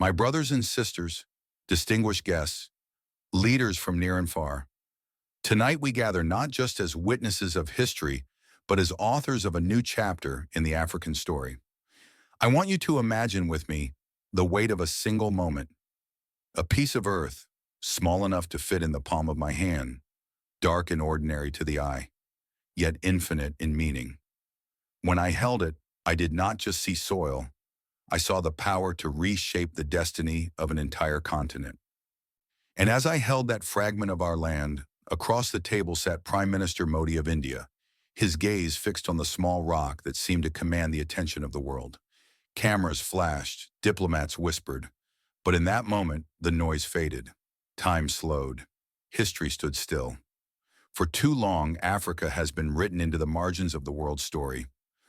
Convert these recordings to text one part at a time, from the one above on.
My brothers and sisters, distinguished guests, leaders from near and far, tonight we gather not just as witnesses of history, but as authors of a new chapter in the African story. I want you to imagine with me the weight of a single moment, a piece of earth, small enough to fit in the palm of my hand, dark and ordinary to the eye, yet infinite in meaning. When I held it, I did not just see soil, I saw the power to reshape the destiny of an entire continent. And as I held that fragment of our land, across the table sat Prime Minister Modi of India, his gaze fixed on the small rock that seemed to command the attention of the world. Cameras flashed, diplomats whispered, but in that moment, the noise faded. Time slowed. History stood still. For too long, Africa has been written into the margins of the world's story.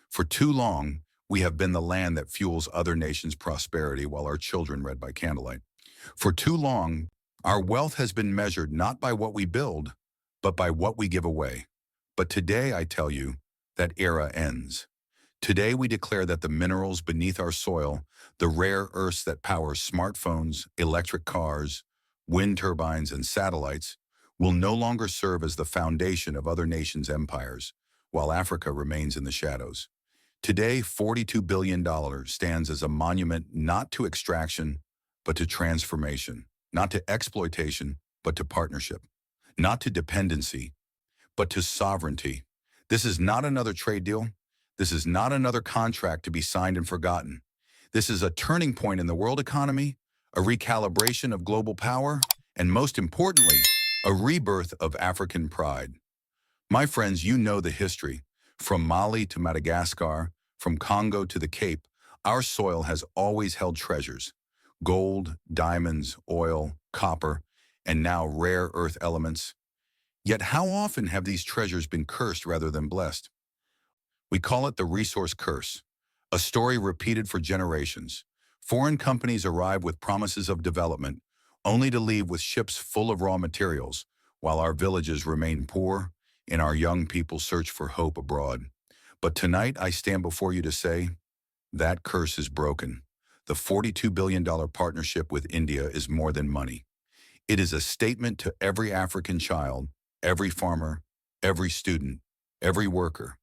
For too long, we have been the land that fuels other nations' prosperity while our children read by candlelight. For too long, our wealth has been measured not by what we build, but by what we give away. But today, I tell you, that era ends. Today, we declare that the minerals beneath our soil, the rare earths that power smartphones, electric cars, wind turbines, and satellites, will no longer serve as the foundation of other nations' empires, while Africa remains in the shadows. Today, $42 billion stands as a monument not to extraction, but to transformation, not to exploitation, but to partnership, not to dependency, but to sovereignty. This is not another trade deal. This is not another contract to be signed and forgotten. This is a turning point in the world economy, a recalibration of global power, and most importantly, a rebirth of African pride. My friends, you know the history. From Mali to Madagascar, from Congo to the Cape, our soil has always held treasures: gold, diamonds, oil, copper, and now rare earth elements. Yet how often have these treasures been cursed rather than blessed? We call it the resource curse, a story repeated for generations. Foreign companies arrive with promises of development, only to leave with ships full of raw materials, while our villages remain poor and our young people search for hope abroad. But tonight I stand before you to say, that curse is broken. The $42 billion partnership with India is more than money. It is a statement to every African child, every farmer, every student, every worker.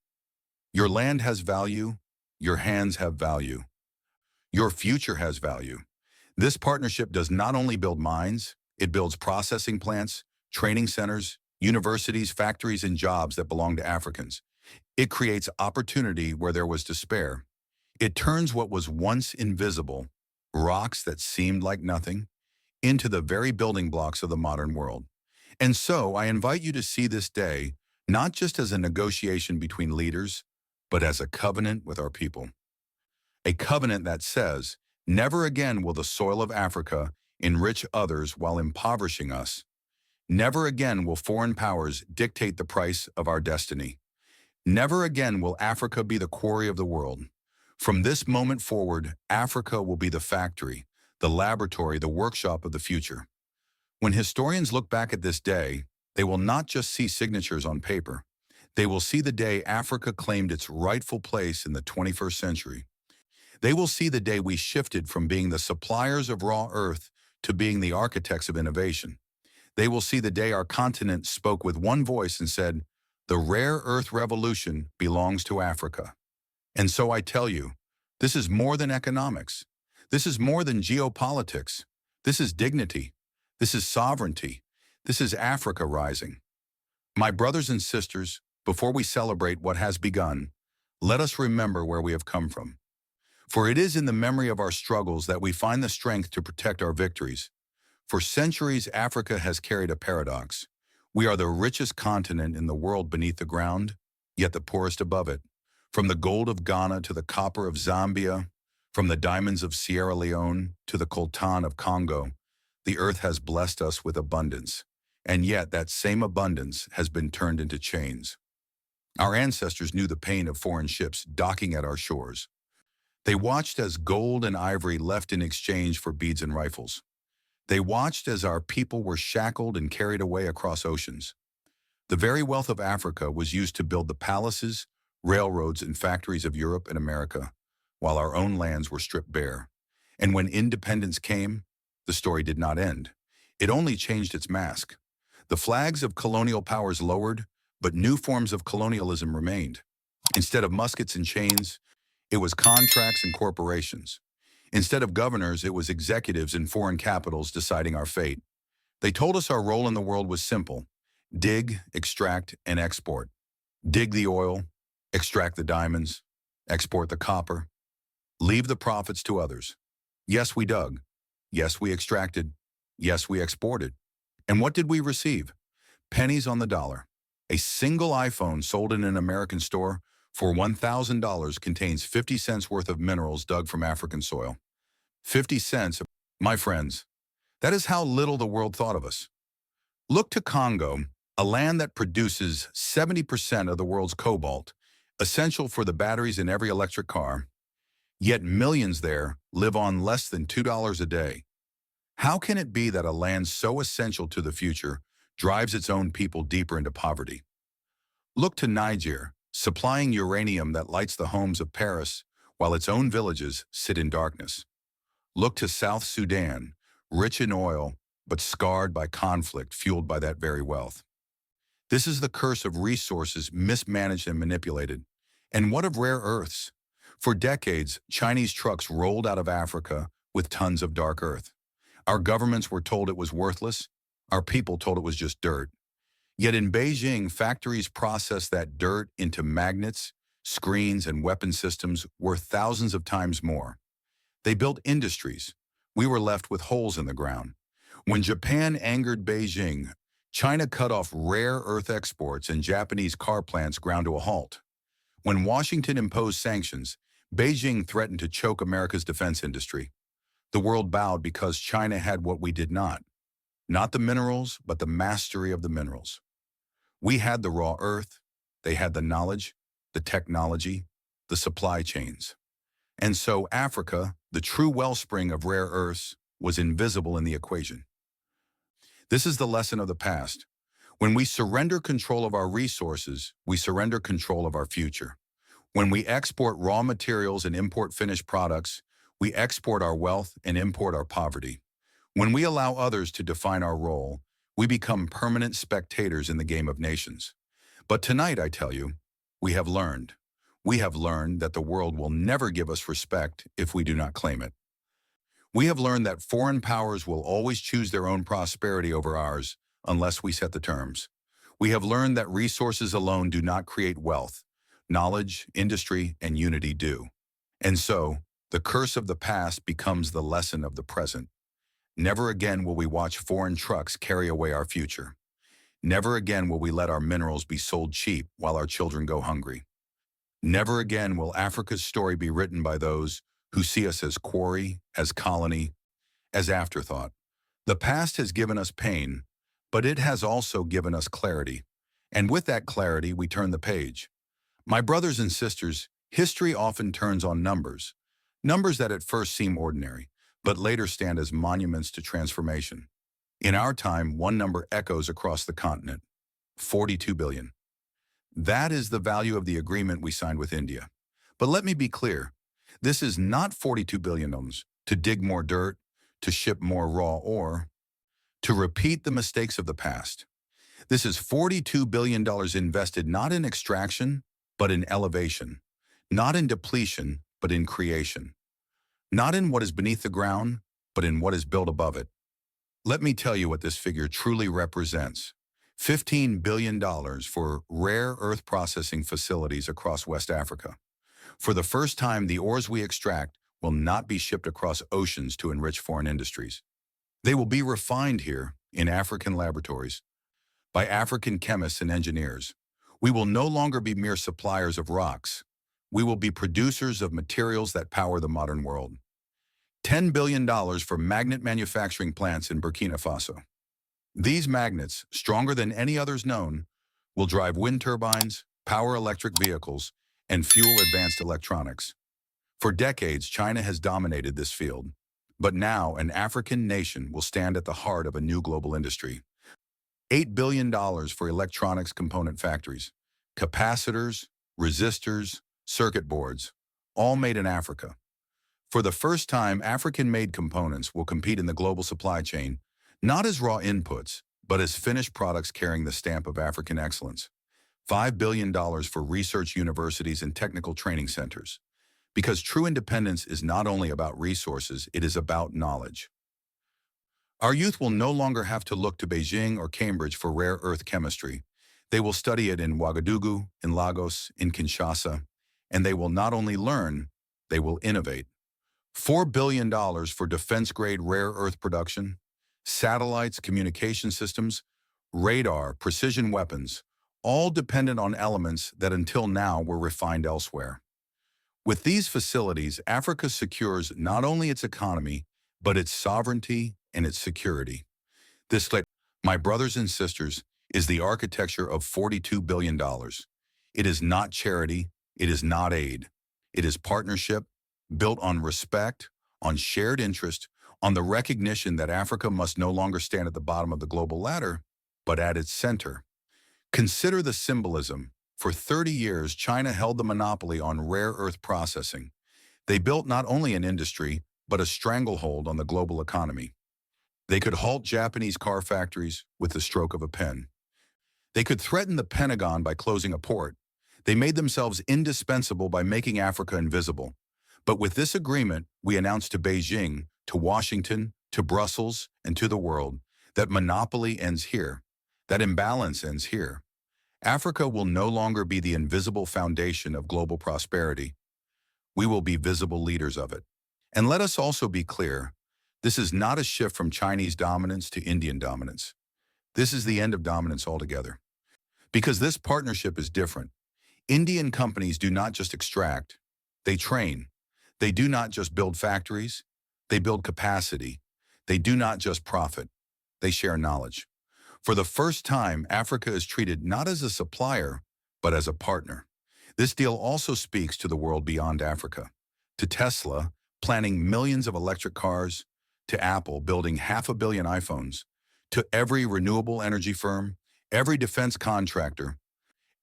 Your land has value, your hands have value. Your future has value. This partnership does not only build mines, it builds processing plants, training centers, universities, factories, and jobs that belong to Africans. It creates opportunity where there was despair. It turns what was once invisible, rocks that seemed like nothing, into the very building blocks of the modern world. And so I invite you to see this day not just as a negotiation between leaders, but as a covenant with our people. A covenant that says, never again will the soil of Africa enrich others while impoverishing us. Never again will foreign powers dictate the price of our destiny. Never again will Africa be the quarry of the world. From this moment forward, Africa will be the factory, the laboratory, the workshop of the future. When historians look back at this day, they will not just see signatures on paper. They will see the day Africa claimed its rightful place in the 21st century. They will see the day we shifted from being the suppliers of raw earth to being the architects of innovation. They will see the day our continent spoke with one voice and said, the rare earth revolution belongs to Africa. And so I tell you, this is more than economics. This is more than geopolitics. This is dignity. This is sovereignty. This is Africa rising. My brothers and sisters, before we celebrate what has begun, let us remember where we have come from. For it is in the memory of our struggles that we find the strength to protect our victories. For centuries, Africa has carried a paradox. We are the richest continent in the world beneath the ground, yet the poorest above it. From the gold of Ghana to the copper of Zambia, from the diamonds of Sierra Leone to the coltan of Congo, the earth has blessed us with abundance. And yet that same abundance has been turned into chains. Our ancestors knew the pain of foreign ships docking at our shores. They watched as gold and ivory left in exchange for beads and rifles. They watched as our people were shackled and carried away across oceans. The very wealth of Africa was used to build the palaces, railroads, and factories of Europe and America, while our own lands were stripped bare. And when independence came, the story did not end. It only changed its mask. The flags of colonial powers lowered, but new forms of colonialism remained. Instead of muskets and chains, it was contracts and corporations. Instead of governors, it was executives in foreign capitals deciding our fate. They told us our role in the world was simple: dig, extract, and export. Dig the oil, extract the diamonds, export the copper, leave the profits to others. Yes, we dug. Yes, we extracted. Yes, we exported. And what did we receive? Pennies on the dollar. A single iPhone sold in an American store for $1,000 contains 50 cents worth of minerals dug from African soil. 50 cents, my friends. That is how little the world thought of us. Look to Congo, a land that produces 70% of the world's cobalt, essential for the batteries in every electric car. Yet millions there live on less than $2 a day. How can it be that a land so essential to the future drives its own people deeper into poverty? Look to Niger, supplying uranium that lights the homes of Paris while its own villages sit in darkness. Look to South Sudan, rich in oil, but scarred by conflict fueled by that very wealth. This is the curse of resources mismanaged and manipulated. And what of rare earths? For decades, Chinese trucks rolled out of Africa with tons of dark earth. Our governments were told it was worthless. Our people told it was just dirt. Yet in Beijing, factories processed that dirt into magnets, screens, and weapon systems worth thousands of times more. They built industries. We were left with holes in the ground. When Japan angered Beijing, China cut off rare earth exports and Japanese car plants ground to a halt. When Washington imposed sanctions, Beijing threatened to choke America's defense industry. The world bowed because China had what we did not. Not the minerals, but the mastery of the minerals. We had the raw earth, they had the knowledge, the technology, the supply chains. And so Africa, the true wellspring of rare earths, was invisible in the equation. This is the lesson of the past. When we surrender control of our resources, we surrender control of our future. When we export raw materials and import finished products, we export our wealth and import our poverty. When we allow others to define our role, we become permanent spectators in the game of nations. But tonight, I tell you, we have learned. We have learned that the world will never give us respect if we do not claim it. We have learned that foreign powers will always choose their own prosperity over ours unless we set the terms. We have learned that resources alone do not create wealth. Knowledge, industry, and unity do. And so, the curse of the past becomes the lesson of the present. Never again will we watch foreign trucks carry away our future. Never again will we let our minerals be sold cheap while our children go hungry. Never again will Africa's story be written by those who see us as quarry, as colony, as afterthought. The past has given us pain, but it has also given us clarity. And with that clarity, we turn the page. My brothers and sisters, history often turns on numbers. Numbers that at first seem ordinary, but later stand as monuments to transformation. In our time, one number echoes across the continent: 42 billion. That is the value of the agreement we signed with India. But let me be clear, this is not 42 billion to dig more dirt, to ship more raw ore, to repeat the mistakes of the past. This is $42 billion invested not in extraction, but in elevation, not in depletion, but in creation, not in what is beneath the ground, but in what is built above it. Let me tell you what this figure truly represents. $15 billion for rare earth processing facilities across West Africa. For the first time, the ores we extract will not be shipped across oceans to enrich foreign industries. They will be refined here in African laboratories by African chemists and engineers. We will no longer be mere suppliers of rocks. We will be producers of materials that power the modern world. $10 billion for magnet manufacturing plants in Burkina Faso. These magnets, stronger than any others known, will drive wind turbines, power electric vehicles, and fuel advanced electronics. For decades, China has dominated this field. But now, an African nation will stand at the heart of a new global industry. $8 billion for electronics component factories, capacitors, resistors, circuit boards, all made in Africa. For the first time, African-made components will compete in the global supply chain, not as raw inputs, but as finished products carrying the stamp of African excellence. $5 billion for research universities and technical training centers. Because true independence is not only about resources, it is about knowledge. Our youth will no longer have to look to Beijing or Cambridge for rare earth chemistry. They will study it in Ouagadougou, in Lagos, in Kinshasa, and they will not only learn, they will innovate. $4 billion for defense-grade rare earth production, satellites, communication systems, radar, precision weapons, all dependent on elements that until now were refined elsewhere. With these facilities, Africa secures not only its economy, but its sovereignty and its security. This, my brothers and sisters, is the architecture of $42 billion. It is not charity, it is not aid. It is partnership, built on respect, on shared interest, on the recognition that Africa must no longer stand at the bottom of the global ladder, but at its center. Consider the symbolism. For 30 years, China held the monopoly on rare earth processing. They built not only an industry, but a stranglehold on the global economy. They could halt Japanese car factories with the stroke of a pen. They could threaten the Pentagon by closing a port. They made themselves indispensable by making Africa invisible. But with this agreement, we announced to Beijing, to Washington, to Brussels, and to the world that monopoly ends here, that imbalance ends here. Africa will no longer be the invisible foundation of global prosperity. We will be visible leaders of it. And let us also be clear, this is not a shift from Chinese dominance to Indian dominance. This is the end of dominance altogether. Because this partnership is different. Indian companies do not just extract, they train. They do not just build factories, they build capacity. They do not just profit, they share knowledge. For the first time, Africa is treated not as a supplier, but as a partner. This deal also speaks to the world beyond Africa. To Tesla, planning millions of electric cars, to Apple building 500 million iPhones, to every renewable energy firm, every defense contractor,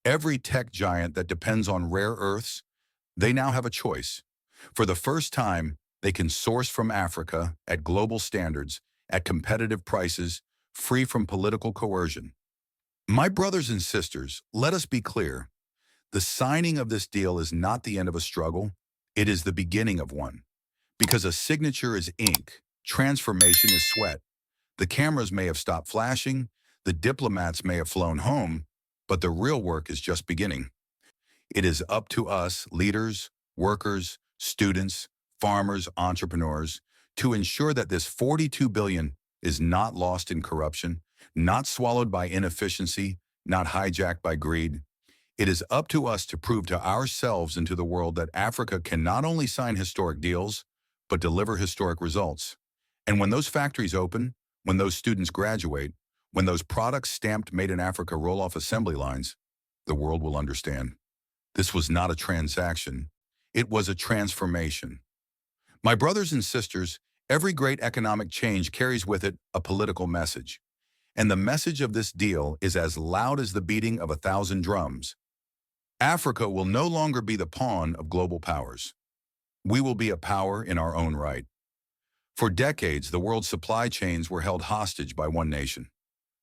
every tech giant that depends on rare earths, they now have a choice. For the first time, they can source from Africa at global standards, at competitive prices, free from political coercion. My brothers and sisters, let us be clear. The signing of this deal is not the end of a struggle, it is the beginning of one. Because a signature is ink, transformation is sweat. The cameras may have stopped flashing, the diplomats may have flown home, but the real work is just beginning. It is up to us, leaders, workers, students, farmers, entrepreneurs, to ensure that this $42 billion is not lost in corruption, not swallowed by inefficiency, not hijacked by greed. It is up to us to prove to ourselves and to the world that Africa can not only sign historic deals, but deliver historic results. And when those factories open, when those students graduate, when those products stamped Made in Africa roll off assembly lines, the world will understand. This was not a transaction. It was a transformation. My brothers and sisters, every great economic change carries with it a political message. And the message of this deal is as loud as the beating of 1,000 drums. Africa will no longer be the pawn of global powers. We will be a power in our own right. For decades, the world's supply chains were held hostage by one nation.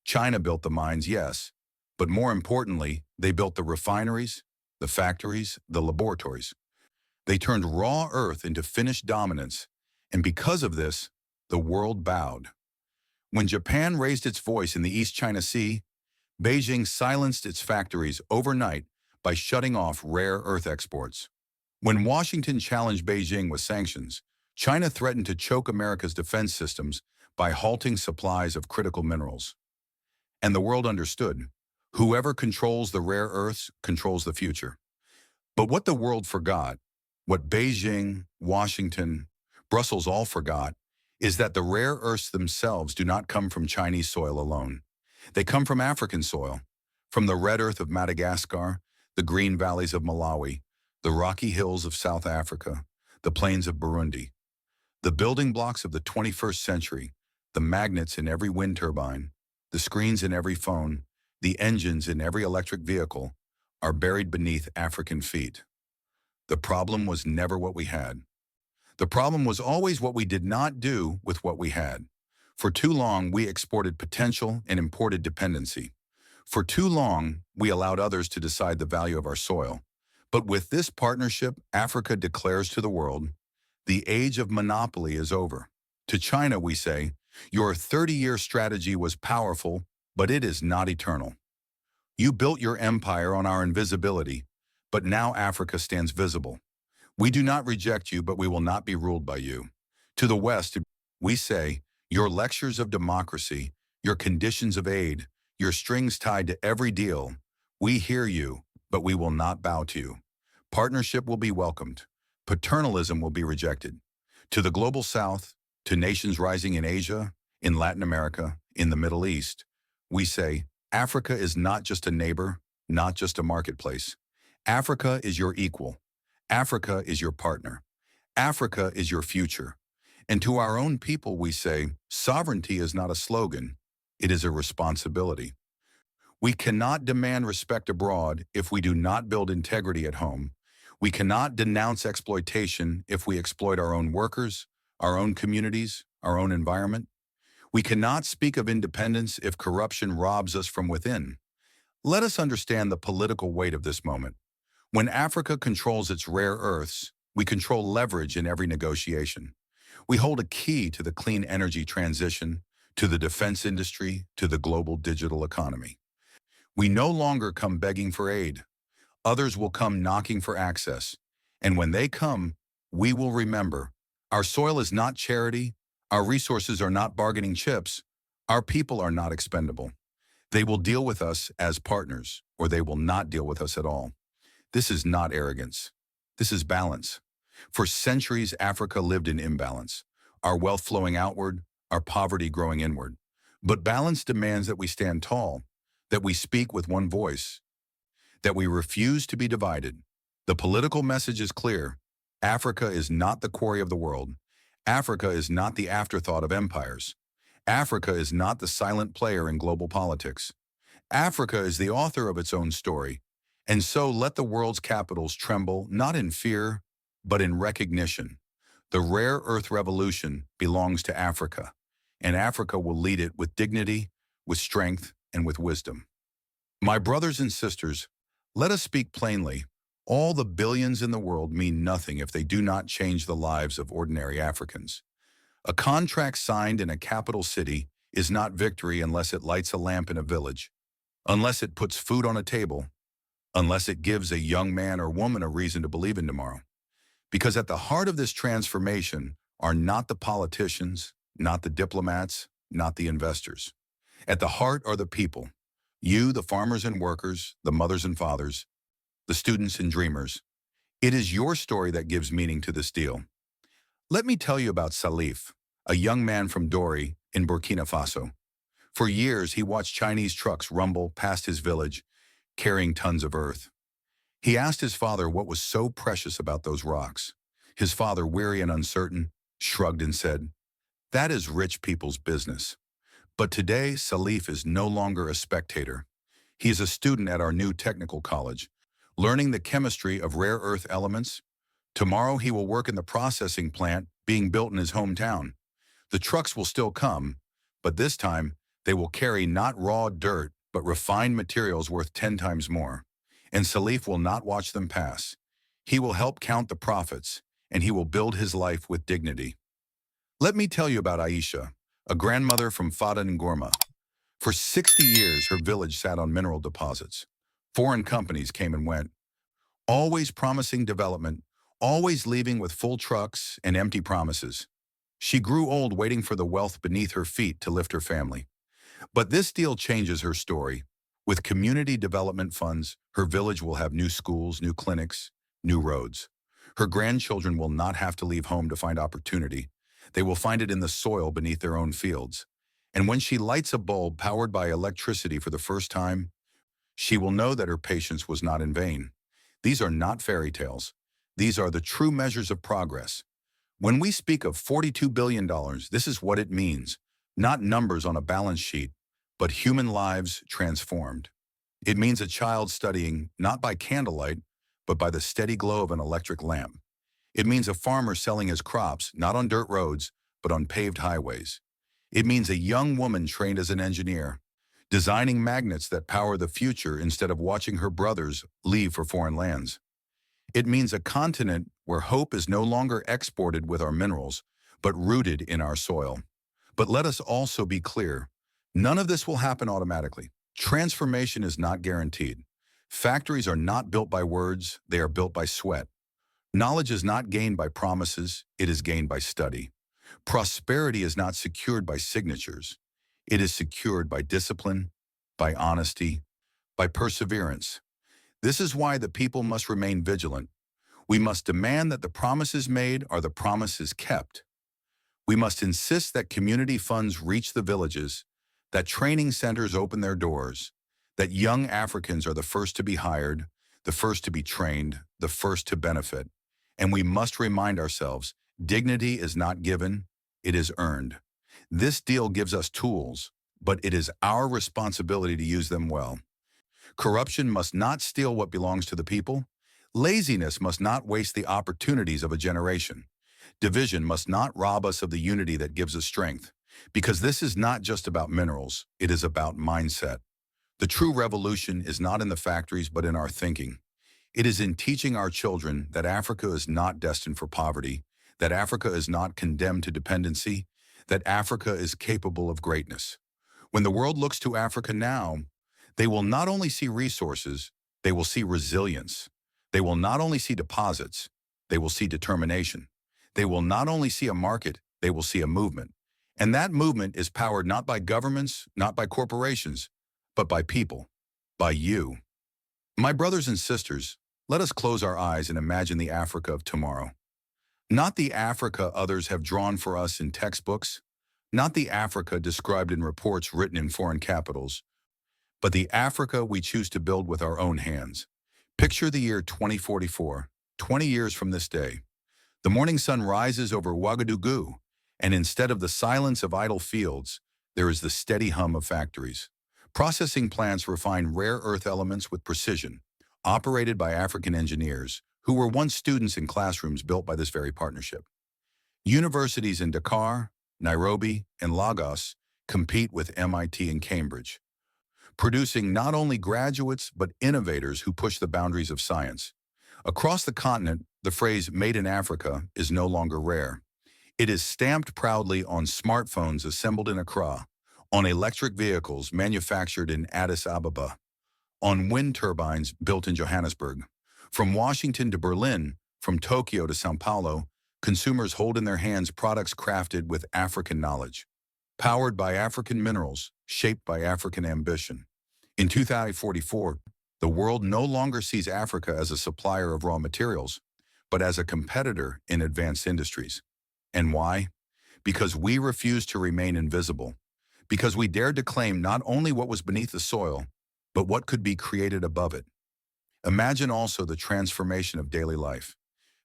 China built the mines, yes, but more importantly, they built the refineries, the factories, the laboratories. They turned raw earth into finished dominance, and because of this, the world bowed. When Japan raised its voice in the East China Sea, Beijing silenced its factories overnight by shutting off rare earth exports. When Washington challenged Beijing with sanctions, China threatened to choke America's defense systems by halting supplies of critical minerals. And the world understood, whoever controls the rare earths controls the future. But what the world forgot, what Beijing, Washington, Brussels all forgot, is that the rare earths themselves do not come from Chinese soil alone. They come from African soil, from the red earth of Madagascar, the green valleys of Malawi, the rocky hills of South Africa, the plains of Burundi. The building blocks of the 21st century, the magnets in every wind turbine, the screens in every phone, the engines in every electric vehicle, are buried beneath African feet. The problem was never what we had. The problem was always what we did not do with what we had. For too long, we exported potential and imported dependency. For too long, we allowed others to decide the value of our soil. But with this partnership, Africa declares to the world, the age of monopoly is over. To China, we say, your 30-year strategy was powerful, but it is not eternal. You built your empire on our invisibility, but now Africa stands visible. We do not reject you, but we will not be ruled by you. To the West, we say, your lectures of democracy, your conditions of aid, your strings tied to every deal, we hear you, but we will not bow to you. Partnership will be welcomed. Paternalism will be rejected. To the global South, to nations rising in Asia, in Latin America, in the Middle East, we say, Africa is not just a neighbor, not just a marketplace. Africa is your equal. Africa is your partner. Africa is your future. And to our own people, we say, sovereignty is not a slogan, it is a responsibility. We cannot demand respect abroad if we do not build integrity at home. We cannot denounce exploitation if we exploit our own workers, our own communities, our own environment. We cannot speak of independence if corruption robs us from within. Let us understand the political weight of this moment. When Africa controls its rare earths, we control leverage in every negotiation. We hold a key to the clean energy transition, to the defense industry, to the global digital economy. We no longer come begging for aid. Others will come knocking for access. And when they come, we will remember, our soil is not charity, our resources are not bargaining chips, our people are not expendable. They will deal with us as partners, or they will not deal with us at all. This is not arrogance. This is balance. For centuries, Africa lived in imbalance, our wealth flowing outward, our poverty growing inward. But balance demands that we stand tall, that we speak with one voice, that we refuse to be divided. The political message is clear. Africa is not the quarry of the world. Africa is not the afterthought of empires. Africa is not the silent player in global politics. Africa is the author of its own story. And so let the world's capitals tremble, not in fear, but in recognition. The rare earth revolution belongs to Africa, and Africa will lead it with dignity, with strength, and with wisdom. My brothers and sisters, let us speak plainly. All the billions in the world mean nothing if they do not change the lives of ordinary Africans. A contract signed in a capital city is not victory unless it lights a lamp in a village, unless it puts food on a table, unless it gives a young man or woman a reason to believe in tomorrow. Because at the heart of this transformation are not the politicians, not the diplomats, not the investors. At the heart are the people. You, the farmers and workers, the mothers and fathers, the students and dreamers. It is your story that gives meaning to this deal. Let me tell you about Salif, a young man from Dori in Burkina Faso. For years, he watched Chinese trucks rumble past his village, carrying tons of earth. He asked his father what was so precious about those rocks. His father, weary and uncertain, shrugged and said, "That is rich people's business." But today, Salif is no longer a spectator. He is a student at our new technical college, learning the chemistry of rare earth elements. Tomorrow, he will work in the processing plant being built in his hometown. The trucks will still come, but this time, they will carry not raw dirt, but refined materials worth 10 times more. And Salif will not watch them pass. He will help count the profits, and he will build his life with dignity. Let me tell you about Aisha, a grandmother from Fada Ngorma. For 60 years, her village sat on mineral deposits. Foreign companies came and went, always promising development, always leaving with full trucks and empty promises. She grew old waiting for the wealth beneath her feet to lift her family. But this deal changes her story. With community development funds, her village will have new schools, new clinics, new roads. Her grandchildren will not have to leave home to find opportunity. They will find it in the soil beneath their own fields. And when she lights a bulb powered by electricity for the first time, she will know that her patience was not in vain. These are not fairy tales. These are the true measures of progress. When we speak of $42 billion, this is what it means. Not numbers on a balance sheet, but human lives transformed. It means a child studying not by candlelight, but by the steady glow of an electric lamp. It means a farmer selling his crops not on dirt roads, but on paved highways. It means a young woman trained as an engineer, designing magnets that power the future instead of watching her brothers leave for foreign lands. It means a continent where hope is no longer exported with our minerals, but rooted in our soil. But let us also be clear, none of this will happen automatically. Transformation is not guaranteed. Factories are not built by words, they are built by sweat. Knowledge is not gained by promises, it is gained by study. Prosperity is not secured by signatures. It is secured by discipline, by honesty, by perseverance. This is why the people must remain vigilant. We must demand that the promises made are the promises kept. We must insist that community funds reach the villages, that training centers open their doors, that young Africans are the first to be hired, the first to be trained, the first to benefit. And we must remind ourselves, dignity is not given, it is earned. This deal gives us tools, but it is our responsibility to use them well. Corruption must not steal what belongs to the people. Laziness must not waste the opportunities of a generation. Division must not rob us of the unity that gives us strength. Because this is not just about minerals, it is about mindset. The true revolution is not in the factories, but in our thinking. It is in teaching our children that Africa is not destined for poverty, that Africa is not condemned to dependency, that Africa is capable of greatness. When the world looks to Africa now, they will not only see resources, they will see resilience. They will not only see deposits, they will see determination. They will not only see a market, they will see a movement. And that movement is powered not by governments, not by corporations, but by people, by you. My brothers and sisters, let us close our eyes and imagine the Africa of tomorrow. Not the Africa others have drawn for us in textbooks, not the Africa described in reports written in foreign capitals, but the Africa we choose to build with our own hands. Picture the year 2044, 20 years from this day. The morning sun rises over Ouagadougou, and instead of the silence of idle fields, there is the steady hum of factories. Processing plants refine rare earth elements with precision, operated by African engineers who were once students in classrooms built by this very partnership. Universities in Dakar, Nairobi, and Lagos compete with MIT and Cambridge, producing not only graduates but innovators who push the boundaries of science. Across the continent, the phrase "Made in Africa" is no longer rare. It is stamped proudly on smartphones assembled in Accra, on electric vehicles manufactured in Addis Ababa, on wind turbines built in Johannesburg. From Washington to Berlin, from Tokyo to Sao Paulo, consumers hold in their hands products crafted with African knowledge, powered by African minerals, shaped by African ambition. In 2044, the world no longer sees Africa as a supplier of raw materials, but as a competitor in advanced industries. And why? Because we refused to remain invisible. Because we dared to claim not only what was beneath the soil, but what could be created above it. Imagine also the transformation of daily life.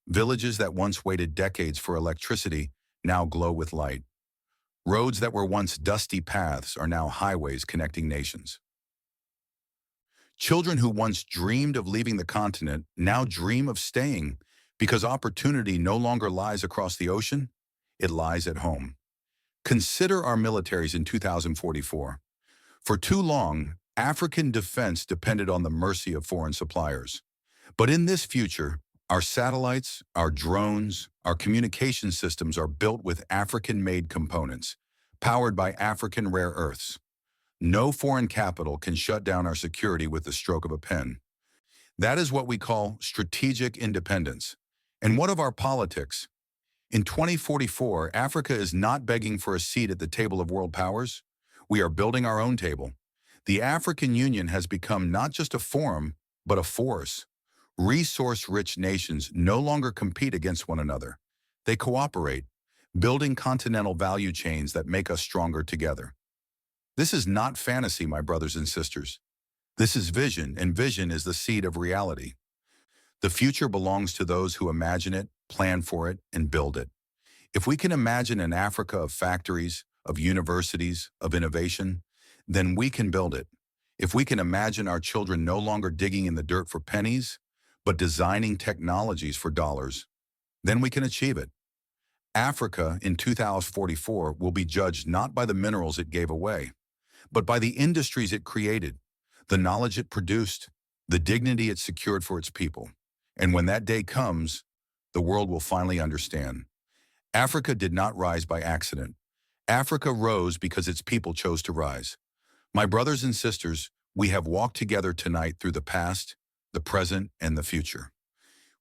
Villages that once waited decades for electricity now glow with light. Roads that were once dusty paths are now highways connecting nations. Children who once dreamed of leaving the continent now dream of staying because opportunity no longer lies across the ocean, it lies at home. Consider our militaries in 2044. For too long, African defense depended on the mercy of foreign suppliers. But in this future, our satellites, our drones, our communication systems are built with African-made components, powered by African rare earths. No foreign capital can shut down our security with the stroke of a pen. That is what we call strategic independence. And what of our politics? In 2044, Africa is not begging for a seat at the table of world powers. We are building our own table. The African Union has become not just a forum, but a force. Resource-rich nations no longer compete against one another. They cooperate, building continental value chains that make us stronger together. This is not fantasy, my brothers and sisters. This is vision, and vision is the seed of reality. The future belongs to those who imagine it, plan for it, and build it. If we can imagine an Africa of factories, of universities, of innovation, then we can build it. If we can imagine our children no longer digging in the dirt for pennies, but designing technologies for dollars, then we can achieve it. Africa in 2044 will be judged not by the minerals it gave away, but by the industries it created, the knowledge it produced, the dignity it secured for its people. And when that day comes, the world will finally understand. Africa did not rise by accident. Africa rose because its people chose to rise. My brothers and sisters, we have walked together tonight through the past, the present, and the future.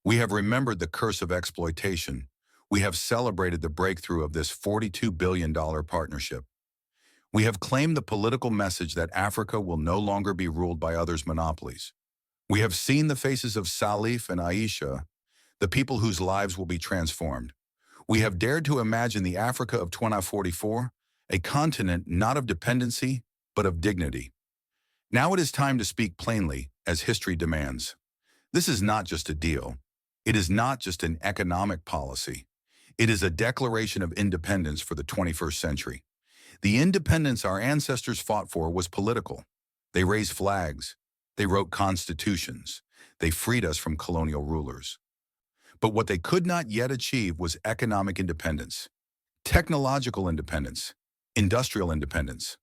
We have remembered the curse of exploitation. We have celebrated the breakthrough of this $42 billion partnership. We have claimed the political message that Africa will no longer be ruled by others' monopolies. We have seen the faces of Salif and Aisha, the people whose lives will be transformed. We have dared to imagine the Africa of 2044, a continent not of dependency, but of dignity. Now it is time to speak plainly, as history demands. This is not just a deal. It is not just an economic policy. It is a declaration of independence for the 21st century. The independence our ancestors fought for was political. They raised flags. They wrote constitutions. They freed us from colonial rulers. But what they could not yet achieve was economic independence, technological independence, industrial independence.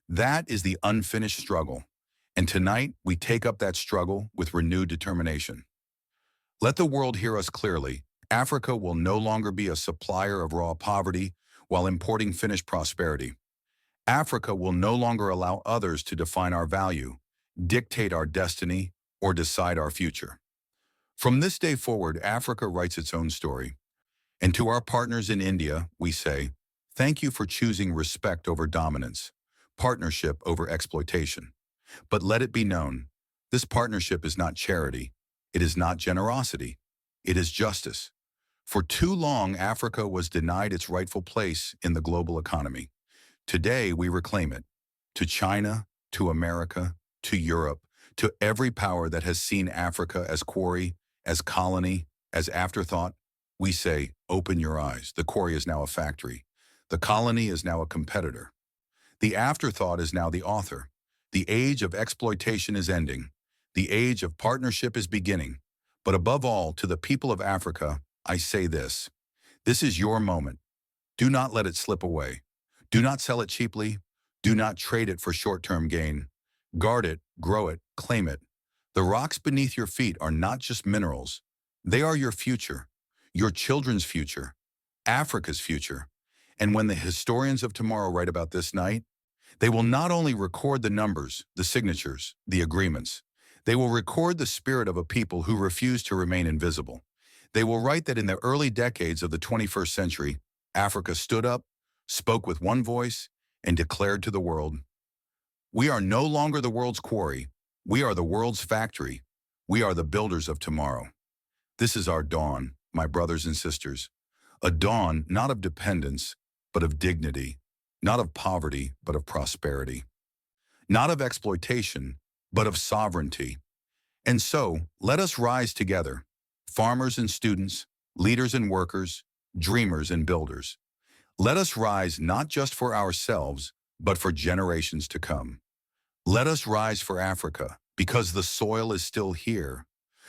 That is the unfinished struggle. And tonight, we take up that struggle with renewed determination. Let the world hear us clearly. Africa will no longer be a supplier of raw poverty while importing finished prosperity. Africa will no longer allow others to define our value, dictate our destiny, or decide our future. From this day forward, Africa writes its own story. And to our partners in India, we say, thank you for choosing respect over dominance, partnership over exploitation. But let it be known, this partnership is not charity. It is not generosity. It is justice. For too long, Africa was denied its rightful place in the global economy. Today, we reclaim it. To China, to America, to Europe, to every power that has seen Africa as quarry, as colony, as afterthought, we say, open your eyes. The quarry is now a factory. The colony is now a competitor. The afterthought is now the author. The age of exploitation is ending. The age of partnership is beginning. But above all, to the people of Africa, I say this. This is your moment. Do not let it slip away. Do not sell it cheaply. Do not trade it for short-term gain. Guard it, grow it, claim it. The rocks beneath your feet are not just minerals. They are your future, your children's future, Africa's future. And when the historians of tomorrow write about this night, they will not only record the numbers, the signatures, the agreements. They will record the spirit of a people who refuse to remain invisible. They will write that in the early decades of the 21st century, Africa stood up, spoke with one voice, and declared to the world, we are no longer the world's quarry. We are the world's factory. We are the builders of tomorrow. This is our dawn, my brothers and sisters. A dawn not of dependence, but of dignity. Not of poverty, but of prosperity. Not of exploitation, but of sovereignty. And so, let us rise together, farmers and students, leaders and workers, dreamers and builders. Let us rise not just for ourselves, but for generations to come. Let us rise for Africa, because the soil is still here,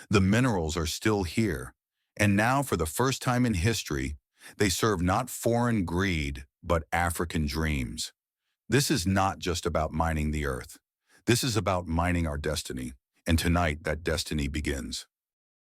the minerals are still here, and now for the first time in history, they serve not foreign greed, but African dreams. This is not just about mining the earth. This is about mining our destiny, and tonight that destiny begins.